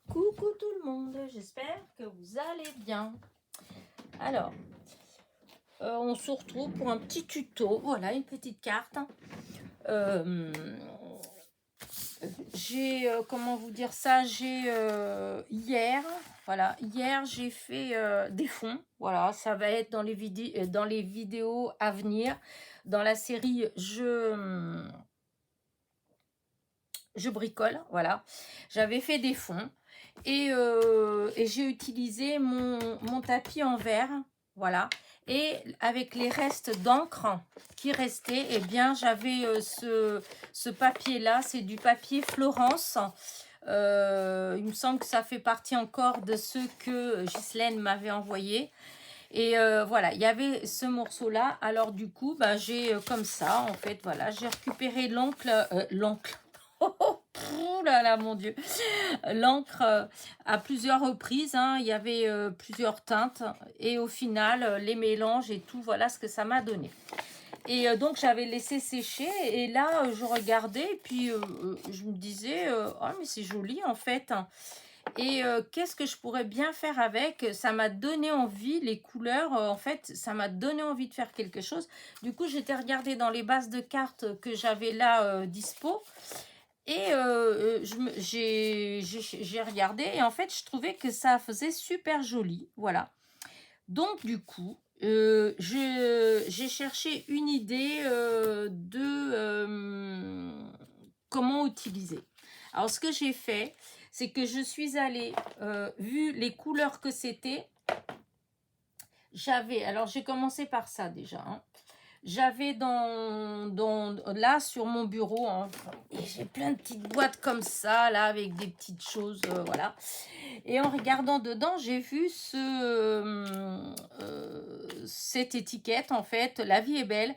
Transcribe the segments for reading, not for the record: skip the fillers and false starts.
Coucou tout le monde, j'espère que vous allez bien. Alors, on se retrouve pour un petit tuto, voilà une petite carte. Euh, j'ai, comment vous dire ça, j'ai hier j'ai fait des fonds, voilà, ça va être dans dans les vidéos à venir, dans la série je bricole, voilà. J'avais fait des fonds et j'ai utilisé mon tapis en verre, voilà. Et avec les restes d'encre qui restaient, eh bien, j'avais ce papier-là, c'est du papier Florence. Il me semble que ça fait partie encore de ceux que Ghislaine m'avait envoyé. Et voilà, il y avait ce morceau-là. Alors du coup, bah, j'ai comme ça, en fait, voilà, j'ai récupéré l'encre. Oh là là, mon Dieu. L'encre à plusieurs reprises, hein. Il y avait plusieurs teintes. Et au final, les mélanges et tout, voilà ce que ça m'a donné. Et donc, j'avais laissé sécher. Et là, je regardais. Et puis, je me disais, oh, mais c'est joli, en fait. Et qu'est-ce que je pourrais bien faire avec? Ça m'a donné envie, les couleurs, en fait, ça m'a donné envie de faire quelque chose. Du coup, j'étais regardée dans les bases de cartes que j'avais là dispo. Et j'ai regardé et en fait, je trouvais que ça faisait super joli. Voilà. Donc, du coup, j'ai cherché une idée de comment utiliser. Alors, ce que j'ai fait, c'est que je suis allée, vu les couleurs que c'était, alors j'ai commencé par ça déjà, hein. J'avais là sur mon bureau, hein, j'ai plein de petites boîtes comme ça, là, avec des petites choses, voilà. Et en regardant dedans, j'ai vu cette étiquette, en fait, La vie est belle.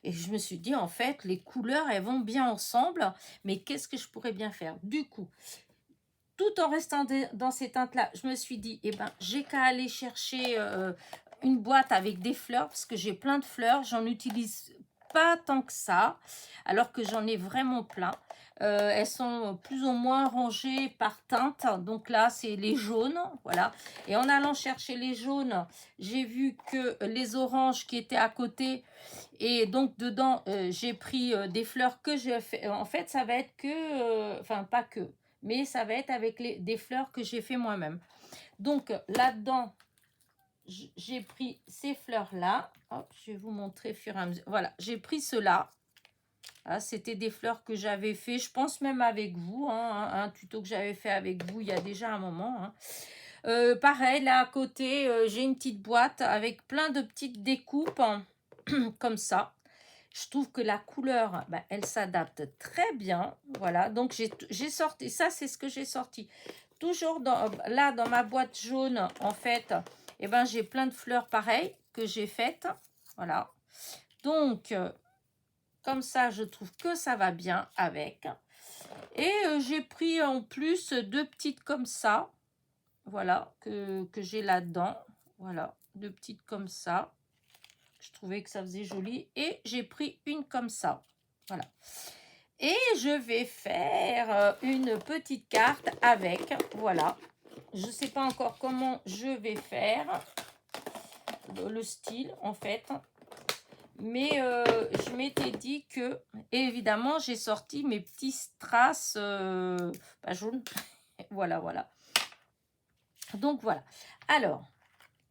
Et je me suis dit, en fait, les couleurs, elles vont bien ensemble, mais qu'est-ce que je pourrais bien faire? Du coup, tout en restant dans ces teintes-là, je me suis dit, eh ben, j'ai qu'à aller chercher une boîte avec des fleurs, parce que j'ai plein de fleurs, j'en utilise pas tant que ça, alors que j'en ai vraiment plein. Elles sont plus ou moins rangées par teinte, donc là, c'est les jaunes, voilà. Et en allant chercher les jaunes, j'ai vu que les oranges qui étaient à côté, et donc dedans, j'ai pris des fleurs que j'ai fait. En fait, ça va être que, enfin, pas que, mais ça va être avec des fleurs que j'ai fait moi-même. Donc là-dedans, j'ai pris ces fleurs-là. Hop, je vais vous montrer au fur et à mesure. Voilà, j'ai pris cela. Ah, c'était des fleurs que j'avais fait, je pense même avec vous, hein, un tuto que j'avais fait avec vous il y a déjà un moment, hein. Pareil, là à côté, j'ai une petite boîte avec plein de petites découpes, hein, comme ça. Je trouve que la couleur, bah, elle s'adapte très bien. Voilà, donc j'ai sorti, ça c'est ce que j'ai sorti. Toujours là dans ma boîte jaune, en fait, eh ben, j'ai plein de fleurs pareilles que j'ai faites. Voilà. Donc, comme ça, je trouve que ça va bien avec. Et j'ai pris en plus deux petites comme ça. Voilà, que j'ai là-dedans. Voilà, deux petites comme ça. Je trouvais que ça faisait joli. Et j'ai pris une comme ça. Voilà. Et je vais faire une petite carte avec. Voilà. Je ne sais pas encore comment je vais faire. Le style, en fait. Mais je m'étais dit que... Et évidemment, j'ai sorti mes petits strass pas jaunes. Voilà, voilà. Donc, voilà. Alors...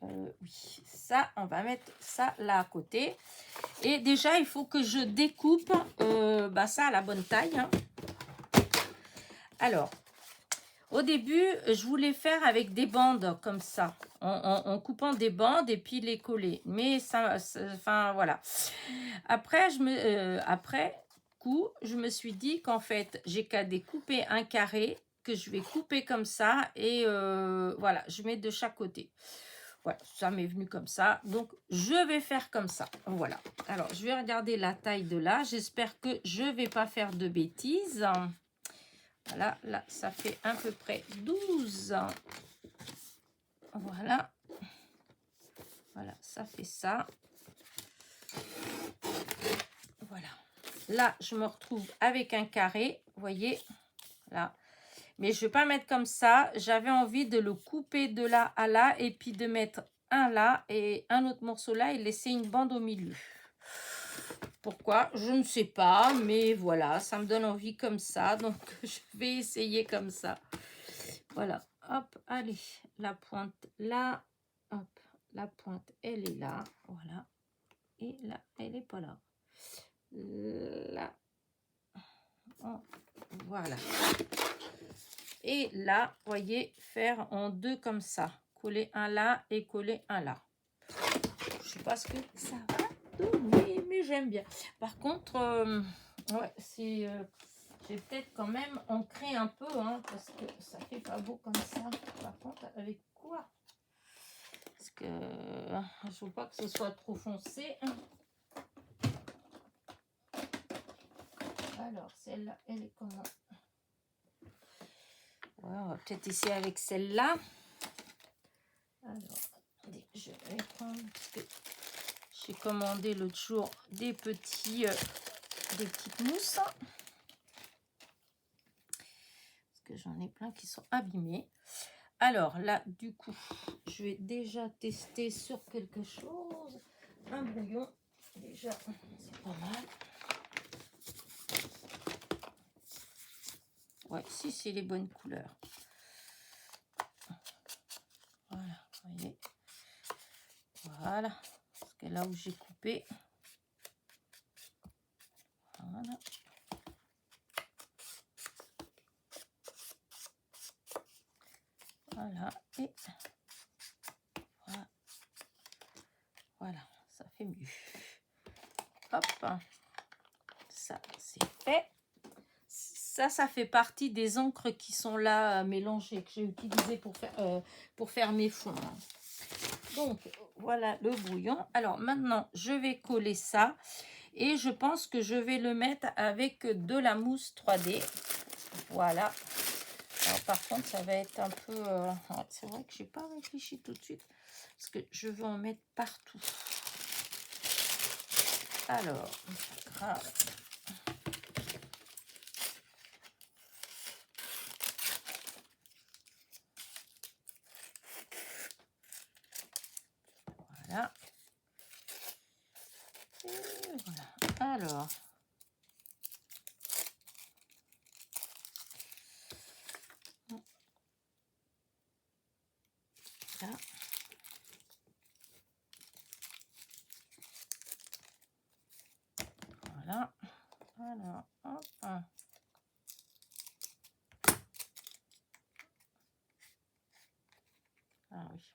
oui, ça, on va mettre ça là à côté. Et déjà, il faut que je découpe ça à la bonne taille, hein. Alors, au début, je voulais faire avec des bandes comme ça, en coupant des bandes et puis les coller. Mais ça, enfin, voilà. Après, après coup, je me suis dit qu'en fait, j'ai qu'à découper un carré que je vais couper comme ça et voilà, je mets de chaque côté. Voilà, ça m'est venu comme ça. Donc, je vais faire comme ça. Voilà. Alors, je vais regarder la taille de là. J'espère que je ne vais pas faire de bêtises. Voilà, là, ça fait à peu près 12. Voilà. Voilà, ça fait ça. Voilà. Là, je me retrouve avec un carré. Vous voyez, là. Mais je vais pas mettre comme ça. J'avais envie de le couper de là à là et puis de mettre un là et un autre morceau là et laisser une bande au milieu. Pourquoi? Je ne sais pas, mais voilà, ça me donne envie comme ça. Donc, je vais essayer comme ça. Voilà, hop, allez, la pointe là, hop, la pointe, elle est là, voilà. Et là, elle n'est pas là. Là, oh, voilà. Et là, voyez, faire en deux comme ça. Coller un là et coller un là. Je sais pas ce que ça va donner, mais j'aime bien. Par contre, ouais, c'est... j'ai peut-être quand même ancré un peu, hein, parce que ça fait pas beau comme ça. Par contre, avec quoi? Parce que je veux pas que ce soit trop foncé. Alors, celle-là, elle est comment? Ouais, on va peut-être essayer avec celle-là. Alors, attendez, je vais prendre, parce que j'ai commandé l'autre jour des petites mousses. Parce que j'en ai plein qui sont abîmés. Alors là, du coup, je vais déjà tester sur quelque chose. Un brouillon, déjà, c'est pas mal. Ouais, si c'est les bonnes couleurs. Voilà, vous voyez. Voilà, parce que là où j'ai coupé, voilà. Voilà, et voilà, voilà, ça fait mieux. Hop, ça c'est fait. Ça fait partie des encres qui sont là mélangées, que j'ai utilisées pour faire mes fonds. Donc, voilà le brouillon. Alors, maintenant, je vais coller ça. Et je pense que je vais le mettre avec de la mousse 3D. Voilà. Alors, par contre, ça va être un peu... c'est vrai que je n'ai pas réfléchi tout de suite. Parce que je veux en mettre partout. Alors, grave. Voilà. Et voilà. Alors. Là. Voilà. Alors, hop. Ah oui.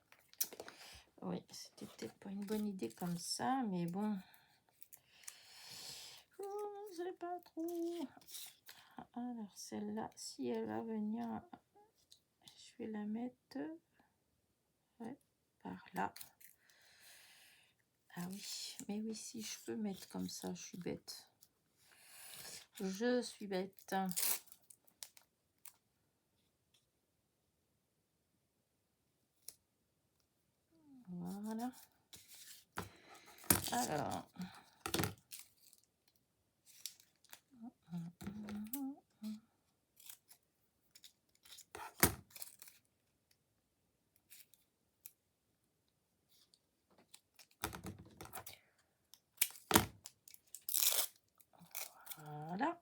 Oui, c'était peut-être pas une bonne idée comme ça, mais bon. Je sais pas trop. Alors, celle-là, si elle va venir, je vais la mettre ouais, par là. Ah oui, mais oui, si je peux mettre comme ça, je suis bête. Je suis bête. Voilà. Alors. Voilà.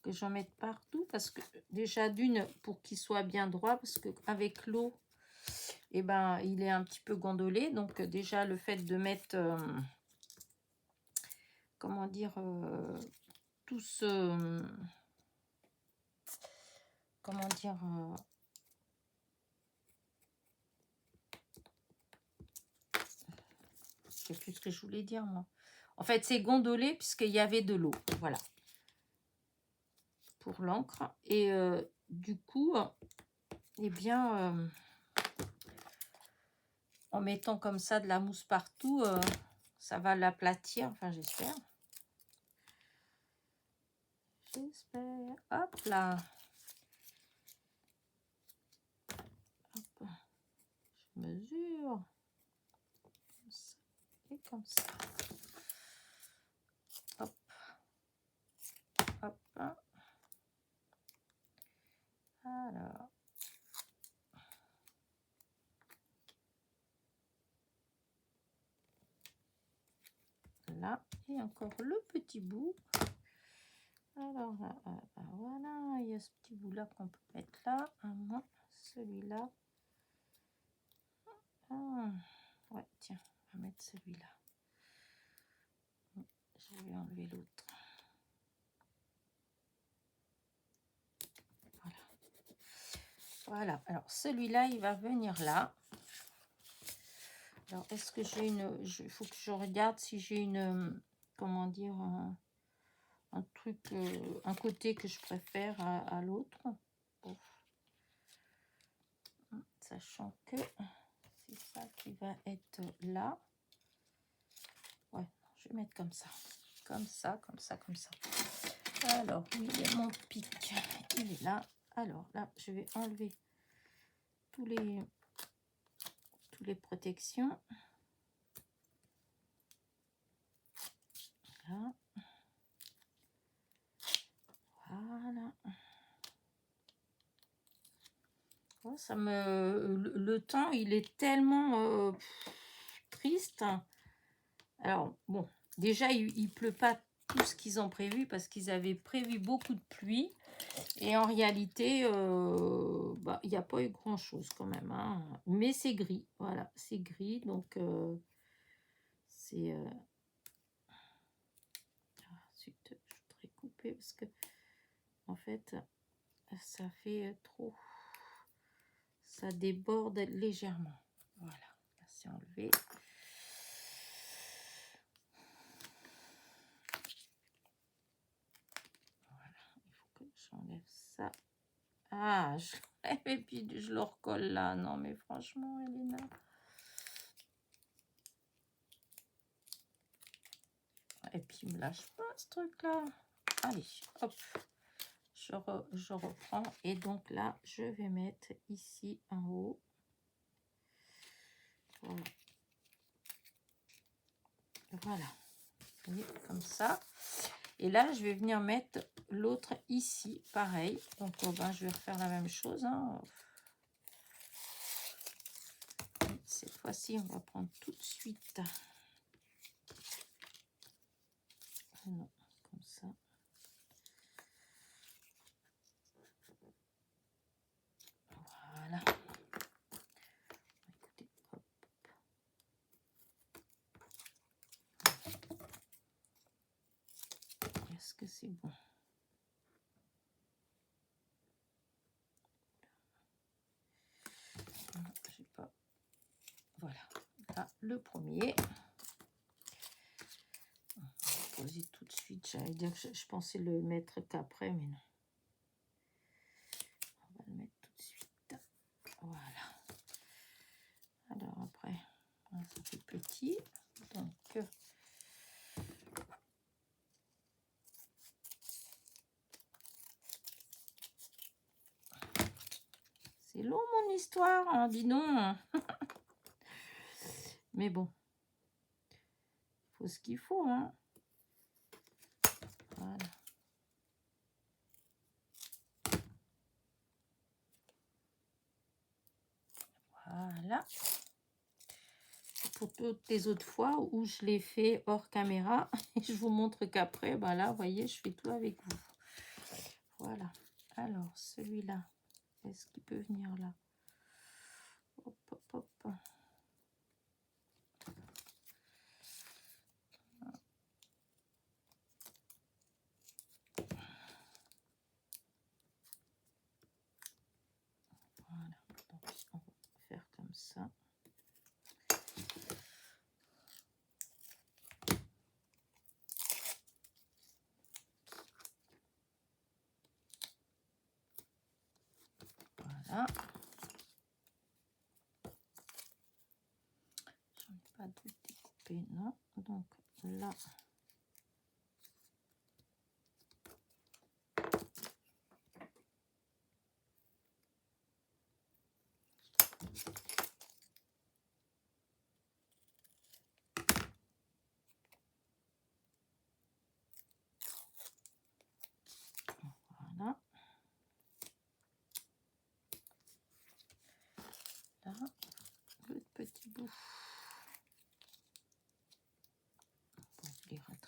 Que j'en mette partout parce que déjà d'une pour qu'il soit bien droit parce que avec l'eau et ben il est un petit peu gondolé donc déjà le fait de mettre comment dire tout ce comment dire je sais plus ce que je voulais dire moi. En fait c'est gondolé puisqu'il y avait de l'eau, voilà, pour l'encre et du coup eh bien en mettant comme ça de la mousse partout ça va l'aplatir, enfin j'espère. J'espère. Hop là. Hop. Je mesure. Comme ça. Et comme ça. Hop. Hop. Alors, là, et encore le petit bout. Alors là, voilà, il y a ce petit bout là qu'on peut mettre là. Celui-là. Ouais, tiens, on va mettre celui-là. Je vais enlever l'autre. Voilà. Voilà, alors celui-là, il va venir là. Alors, est-ce que j'ai une... Il faut que je regarde si j'ai une... Comment dire... Un truc... un côté que je préfère à l'autre. Bon. Sachant que c'est ça qui va être là. Ouais, je vais mettre comme ça. Comme ça, comme ça, comme ça. Alors, où il est mon pic? Il est là. Alors là, je vais enlever tous les protections. Là. Voilà. Oh, ça me... Le temps, il est tellement triste. Alors, bon, déjà, il pleut pas tout ce qu'ils ont prévu parce qu'ils avaient prévu beaucoup de pluie. Et en réalité, il n'y a pas eu grand-chose quand même. Hein. Mais c'est gris, voilà, c'est gris. Donc, c'est... Ensuite, je voudrais couper parce que, en fait, ça fait trop... Ça déborde légèrement. Voilà, là, c'est enlevé. Voilà, il faut que j'enlève ça. Ah, je l'enlève et puis je le recolle là. Non, mais franchement, Elena... Et puis, il me lâche pas ce truc-là. Allez, hop. Je reprends. Et donc là, je vais mettre ici en haut. Voilà. Voilà. Vous voyez, comme ça. Et là, je vais venir mettre l'autre ici. Pareil. Donc, je vais refaire la même chose. Hein. Cette fois-ci, on va prendre tout de suite. Non, comme ça. Voilà. Écoutez, hop. Est-ce que c'est bon? Je sais pas. Voilà. Là, le premier. On va poser tout de suite. J'allais dire que je pensais le mettre qu'après, mais non. On va le mettre tout de suite. Voilà. Alors après, ça fait petit. Donc, c'est long mon histoire, hein, dis donc. Mais bon, il faut ce qu'il faut. Hein. Voilà. Voilà. Pour toutes les autres fois où je l'ai fait hors caméra, et je vous montre qu'après, là, vous voyez, je fais tout avec vous. Voilà. Alors, celui-là, est-ce qu'il peut venir là? Hop, hop, hop. Voilà. Donc, on va faire comme ça. Voilà. J'en ai pas tout découpé, non. Donc là. Voilà.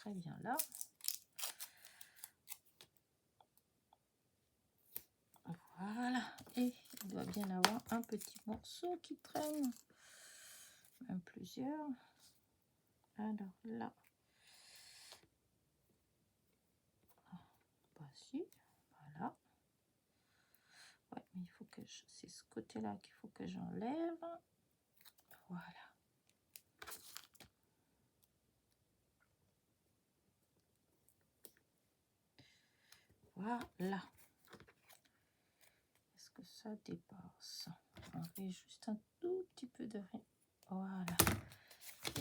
très bien là. Voilà, et il doit bien avoir un petit morceau qui traîne, même plusieurs. Alors là, voici, voilà. Ouais, mais il faut que c'est ce côté-là qu'il faut que j'enlève. Voilà. Voilà. Est-ce que ça dépasse? On fait juste un tout petit peu de rien. Voilà.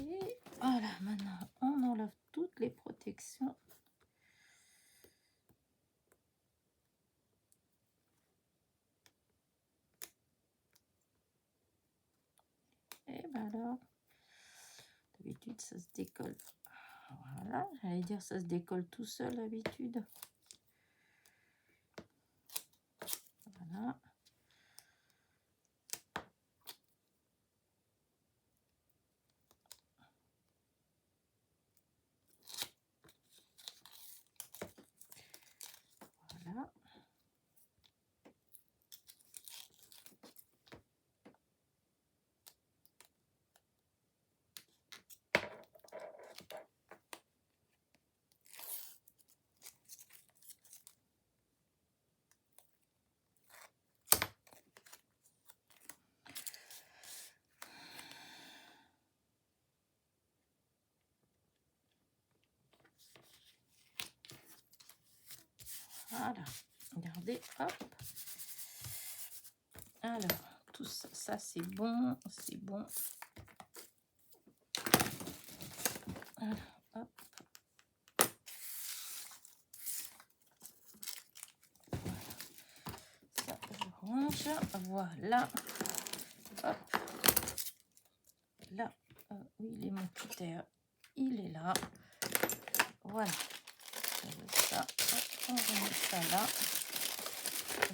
Et voilà, maintenant on enlève toutes les protections. Et ben alors, d'habitude ça se décolle. Voilà, j'allais dire ça se décolle tout seul d'habitude. Voilà. Voilà. Voilà, regardez, hop. Alors, tout ça, ça c'est bon, c'est bon. Alors, hop. Ça, je range, voilà. Hop. Là, oui, il est mon cutter, il est là. Voilà. Ça, hop, on remet ça là.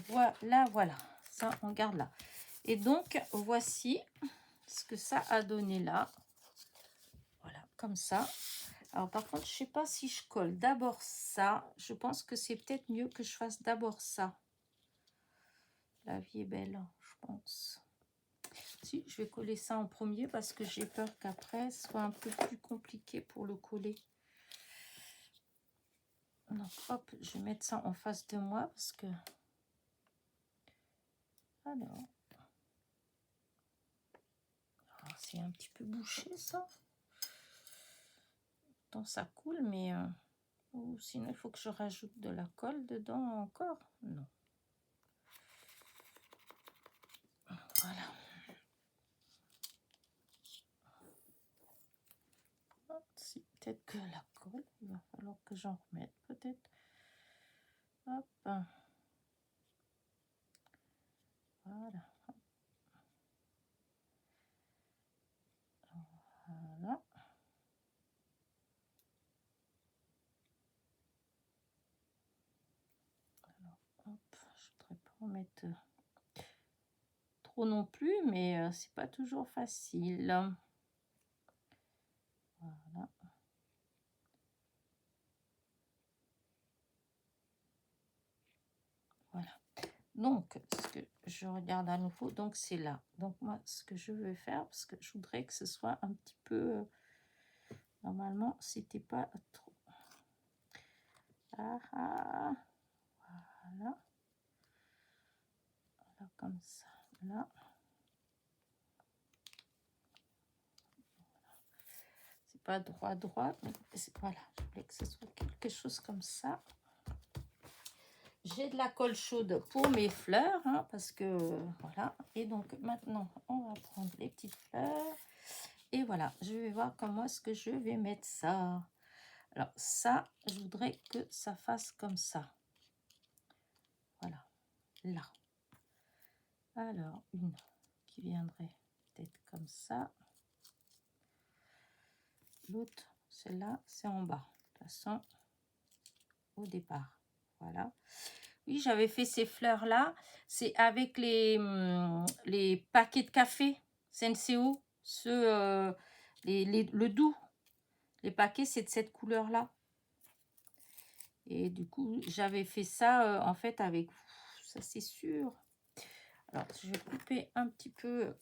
Voilà, voilà. Ça, on garde là. Et donc, voici ce que ça a donné là. Voilà, comme ça. Alors, par contre, je sais pas si je colle d'abord ça. Je pense que c'est peut-être mieux que je fasse d'abord ça. La vie est belle, je pense. Si, je vais coller ça en premier parce que j'ai peur qu'après, ce soit un peu plus compliqué pour le coller. Donc, hop, je vais mettre ça en face de moi parce que... Alors, c'est un petit peu bouché, ça. Pourtant, ça coule, mais... ou sinon, il faut que je rajoute de la colle dedans encore. Non. Voilà. Si, peut-être que la colle, il va falloir que j'en remette, peut-être. Hop. Voilà. Voilà. Alors, hop, je ne voudrais pas en mettre trop non plus, mais c'est pas toujours facile. Voilà. Voilà. Donc, ce que je regarde à nouveau, donc c'est là. Donc, moi, ce que je veux faire, parce que je voudrais que ce soit un petit peu... normalement, c'était pas trop... Ah, ah. Voilà. Voilà, comme ça. Là. C'est pas droit, mais voilà. Je voulais que ce soit quelque chose comme ça. J'ai de la colle chaude pour mes fleurs, hein, parce que voilà. Et donc maintenant, on va prendre les petites fleurs. Et voilà, je vais voir comment est-ce que je vais mettre ça. Alors ça, je voudrais que ça fasse comme ça. Voilà, là. Alors, une qui viendrait peut-être comme ça. L'autre, celle-là, c'est en bas. De toute façon, au départ. Voilà. Oui, j'avais fait ces fleurs-là. C'est avec les paquets de café Senseo. Le doux. Les paquets, c'est de cette couleur-là. Et du coup, j'avais fait ça en fait avec vous, ça c'est sûr. Alors, je vais couper un petit peu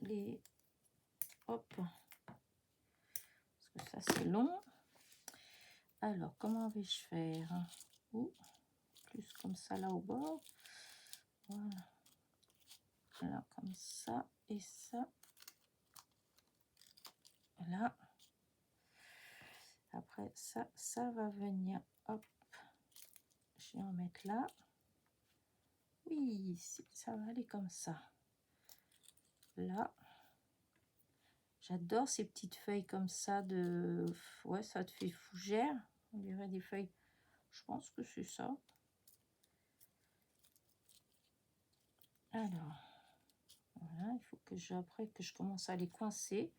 les... Hop, parce que ça c'est long. Alors, comment vais-je faire? Ou plus comme ça là au bord. Voilà. Alors, comme ça et ça. Voilà. Après, ça va venir. Hop. Je vais en mettre là. Oui, ça va aller comme ça. Là. J'adore ces petites feuilles comme ça de... Ouais, ça te fait fougère. On dirait des feuilles. Je pense que c'est ça. Alors, voilà, il faut que après que je commence à les coincer.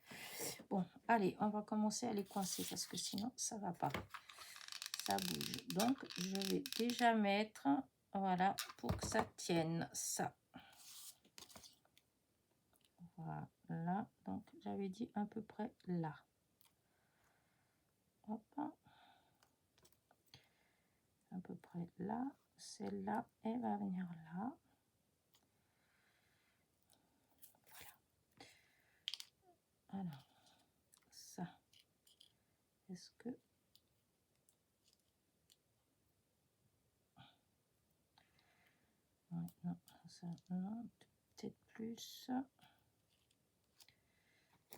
Bon, allez, on va commencer à les coincer parce que sinon, ça va pas. Ça bouge. Donc, je vais déjà mettre, voilà, pour que ça tienne, ça. Voilà, donc j'avais dit à peu près là. Hop. À peu près là. Celle-là, elle va venir là. Alors, ça, est-ce que... Ouais, non, ça, non, peut-être plus.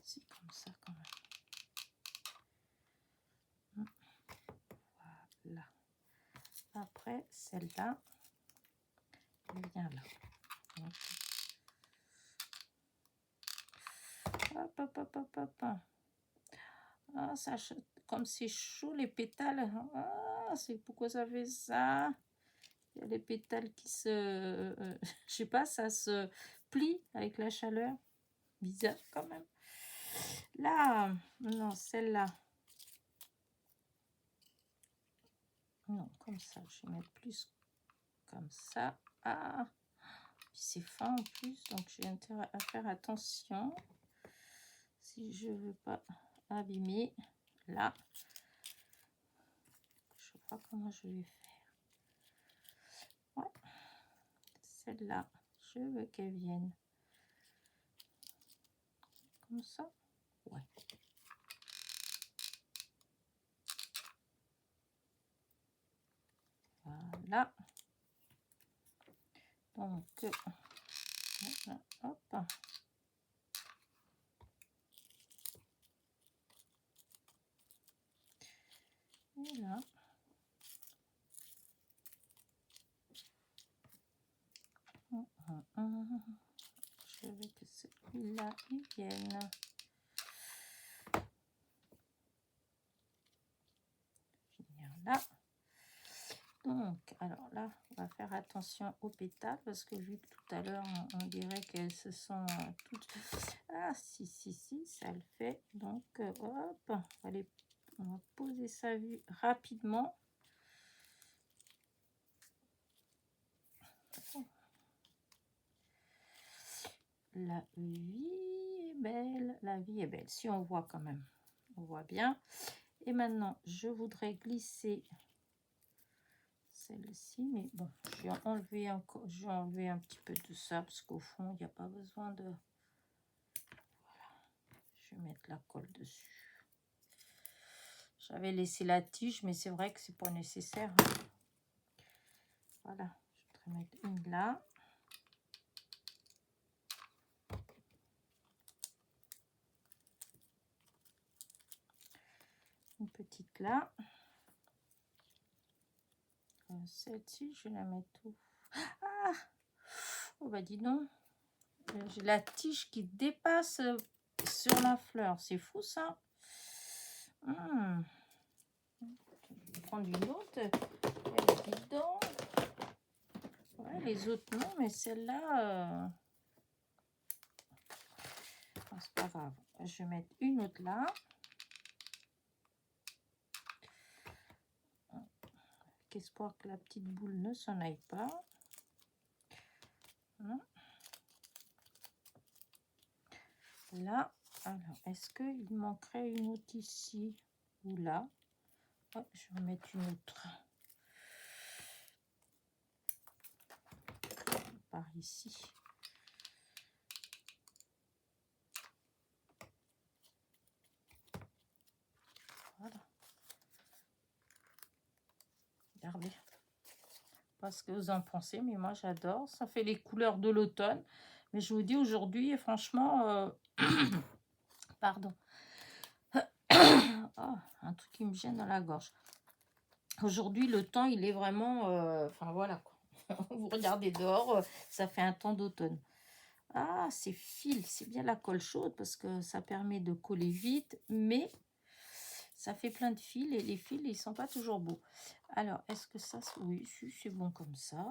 C'est comme ça quand même. Voilà. Après, celle-là, elle vient là. Donc, hop, hop, hop, hop, hop. Ah, ça, comme c'est chaud, les pétales. Ah, c'est pourquoi ça fait ça. Il y a les pétales qui se... je sais pas, ça se plie avec la chaleur. Bizarre quand même. Là, non, celle-là. Non, comme ça. Je vais mettre plus comme ça. Ah, c'est fin en plus, donc j'ai intérêt à faire attention. Si je veux pas abîmer, là. Je sais pas comment je vais faire. Ouais. Celle-là, je veux qu'elle vienne comme ça. Ouais. Voilà. Donc, voilà, hop. Et là. Je veux que celui-là, il vienne. Venir là. Donc, alors là, on va faire attention aux pétales parce que vu que tout à l'heure, on dirait qu'elles se sont toutes... Ah, si, ça le fait. Donc, hop, on va poser sa vue rapidement. La vie est belle, la vie est belle. Si on voit quand même, on voit bien. Et maintenant, je voudrais glisser celle-ci, mais bon, je vais enlever encore, je vais enlever un petit peu de ça parce qu'au fond, il n'y a pas besoin de... Voilà, je vais mettre la colle dessus. J'avais laissé la tige, mais c'est vrai que c'est pas nécessaire. Voilà, je vais mettre une là. Une petite là. Celle-ci, je vais la mettre où? Ah! Oh bah dis donc. J'ai la tige qui dépasse sur la fleur. C'est fou ça. Je vais prendre une autre. Elle est dedans. Ouais, les autres non, mais celle-là... Oh, c'est pas grave. Je vais mettre une autre là. Avec espoir que la petite boule ne s'en aille pas. Là, alors, est-ce qu'il manquerait une autre ici ou là? Oh, je vais en mettre une autre. Par ici. Voilà. Regardez. Pas ce que vous en pensez, mais moi j'adore. Ça fait les couleurs de l'automne. Mais je vous dis aujourd'hui, franchement, pardon. Oh, un truc qui me gêne dans la gorge. Aujourd'hui, le temps, il est vraiment... Enfin, voilà, quoi. Vous regardez dehors, ça fait un temps d'automne. Ah, ces fils, c'est bien la colle chaude parce que ça permet de coller vite, mais ça fait plein de fils et les fils, ils sont pas toujours beaux. Alors, est-ce que ça... Oui, c'est bon comme ça.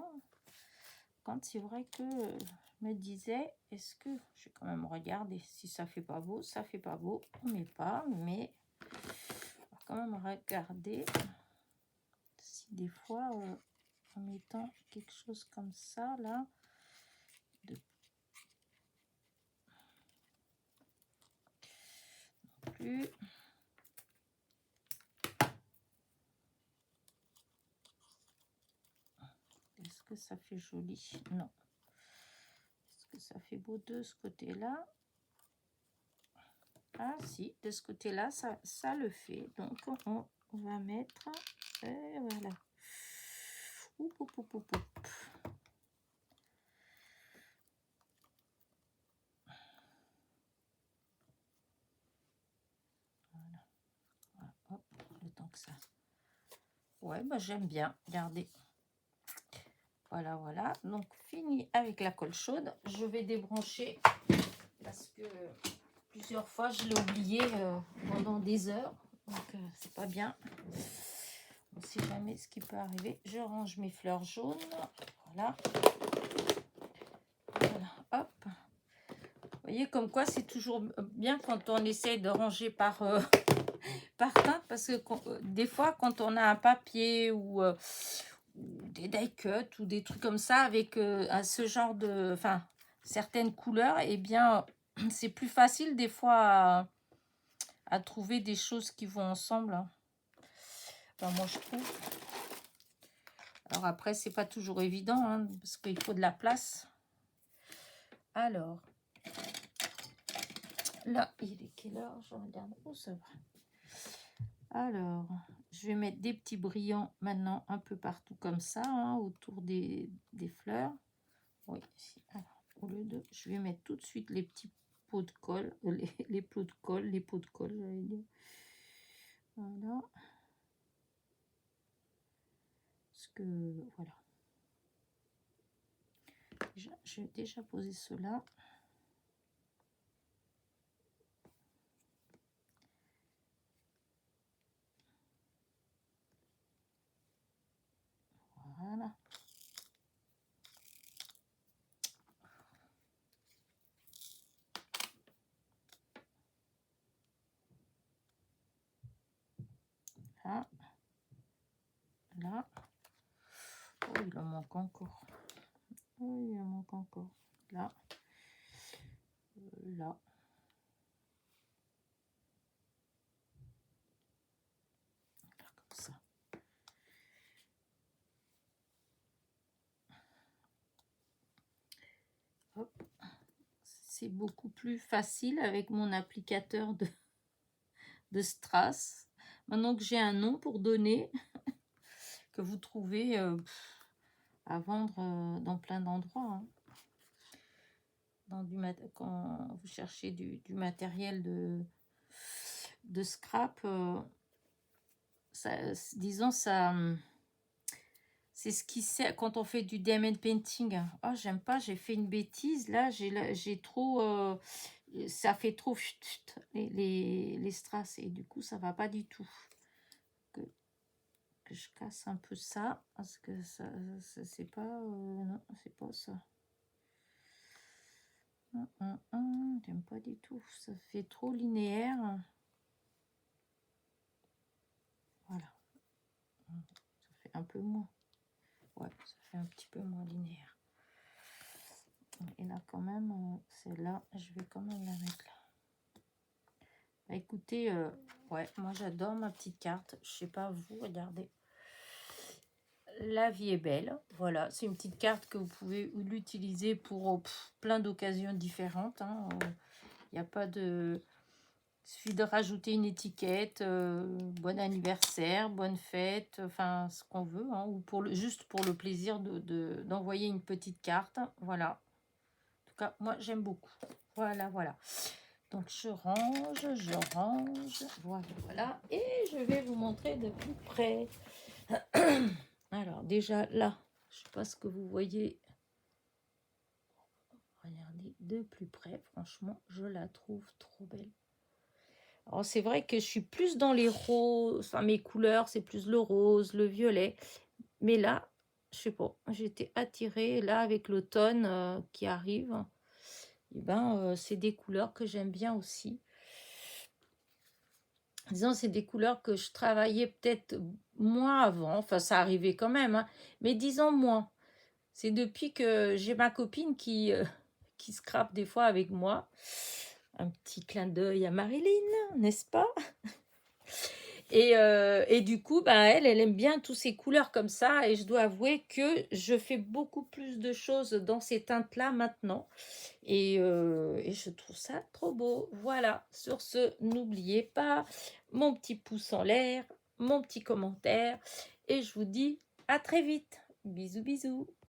Quand c'est vrai que je me disais, est-ce que... Je vais quand même regarder si ça fait pas beau. Ça fait pas beau, on met pas, mais... On va quand même regarder si des fois, en mettant quelque chose comme ça, là... Plus. Est-ce que ça fait joli? Non. Est-ce que ça fait beau de ce côté-là? Ah si, de ce côté-là, ça le fait. Donc, on va mettre... Et voilà. Oup, oup, oup, oup, oup. Voilà. Voilà. Hop, le temps que ça... Ouais, bah, j'aime bien. Regardez. Voilà, voilà. Donc, fini avec la colle chaude. Je vais débrancher parce que plusieurs fois, je l'ai oublié pendant des heures. Donc, c'est pas bien. On ne sait jamais ce qui peut arriver. Je range mes fleurs jaunes. Voilà. Voilà. Hop. Vous voyez, comme quoi, c'est toujours bien quand on essaye de ranger par, par teinte. Parce que des fois, quand on a un papier ou des die cuts ou des trucs comme ça avec ce genre de... Enfin, certaines couleurs, eh bien, c'est plus facile des fois à trouver des choses qui vont ensemble. Hein. Enfin, moi, je trouve. Alors après, c'est pas toujours évident, hein, parce qu'il faut de la place. Alors, là, il est quelle heure? Je regarde. Oh, ça va. Alors, je vais mettre des petits brillants maintenant un peu partout comme ça, hein, autour des fleurs. Oui, ici. Alors, au lieu de... Je vais mettre tout de suite les petits pots de colle, les pots de colle, j'allais dire. Voilà. Parce que, voilà. J'ai déjà posé cela. Voilà. Là. Là. Oh, il en manque encore. Oh, il en manque encore. Là. Là. Comme ça. Hop. C'est beaucoup plus facile avec mon applicateur de strass. Maintenant que j'ai un nom pour donner, que vous trouvez à vendre dans plein d'endroits. Hein. Quand vous cherchez du matériel de scrap, ça, disons, ça... C'est ce qui sert quand on fait du diamond painting. Oh, j'aime pas, j'ai fait une bêtise. Là, j'ai trop... ça fait trop les strass. Et du coup, ça va pas du tout. Que je casse un peu ça. Parce que ça c'est pas... non, c'est pas ça. J'aime pas du tout. Ça fait trop linéaire. Voilà. Ça fait un peu moins. Ouais, ça fait un petit peu moins linéaire. Et là, quand même, celle-là, je vais quand même la mettre là. Écoutez, ouais, moi j'adore ma petite carte. Je sais pas vous, regardez. La vie est belle. Voilà, c'est une petite carte que vous pouvez l'utiliser pour plein d'occasions différentes. Il n'y a pas de... Il suffit de rajouter une étiquette, bon anniversaire, bonne fête, enfin ce qu'on veut, ou pour juste pour le plaisir d'envoyer une petite carte. Voilà. En tout cas, moi j'aime beaucoup. Voilà, voilà. Donc je range, voilà, voilà. Et je vais vous montrer de plus près. Alors déjà là, je sais pas ce que vous voyez. Regardez de plus près, franchement, je la trouve trop belle. Alors c'est vrai que je suis plus dans les roses, enfin mes couleurs, c'est plus le rose, le violet. Mais là, je sais pas, j'ai été attirée là avec l'automne qui arrive. Et ben, c'est des couleurs que j'aime bien aussi. Disons, c'est des couleurs que je travaillais peut-être moins avant. Enfin, ça arrivait quand même, mais disons moins. C'est depuis que j'ai ma copine qui scrape des fois avec moi. Un petit clin d'œil à Marilyn, n'est-ce pas? Et du coup, bah, elle aime bien toutes ces couleurs comme ça. Et je dois avouer que je fais beaucoup plus de choses dans ces teintes-là maintenant. Et je trouve ça trop beau. Voilà, sur ce, n'oubliez pas mon petit pouce en l'air, mon petit commentaire. Et je vous dis à très vite. Bisous, bisous.